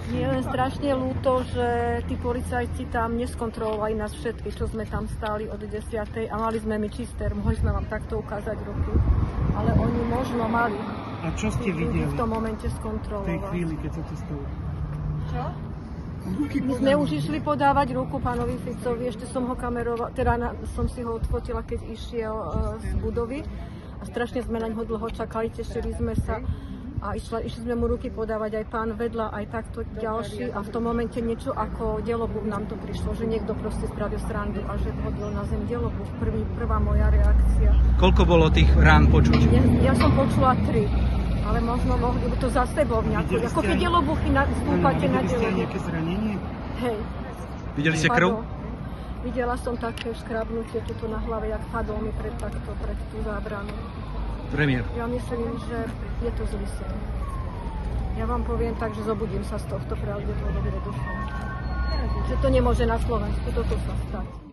Je len strašne ľúto, že tí policajti tam neskontrolovali nás všetky, čo sme tam stáli od 10. a mali sme my čisté, mohli sme vám takto ukázať ruky. Ale oni možno mali. A čo ste videli v tom momente v tej skontrolovať? chvíli, keď sa to stalo? Čo? My sme už išli podávať ruku pánovi Ficovi, ešte som ho kamerovala, teda som si ho odfotila, keď išiel z budovy a strašne sme na ňo dlho čakali, tešili sme sa a išli sme mu ruky podávať, aj pán vedľa, aj takto ďalší a v tom momente niečo ako delobuch nám to prišlo, že niekto proste spravil srandu a že hodil na zem delobuch, prvá moja reakcia. Koľko bolo tých rán počuť? Ja som počula 3. Ale možno mohli by to za sebou nejako, ako keď delobuchy stúpate na delobuch. Videli ste aj delobuch. nejaké zranenie? Hej. Videli ste krv? Videla som také škrabnutie tuto na hlave, jak padol mi pred tú zábranu. Premiér. Ja myslím, že je to zlý sen. Ja vám poviem tak, že zobudím sa z tohto pravdepodobne dúfam. Že to nemôže na Slovensku toto sa stať.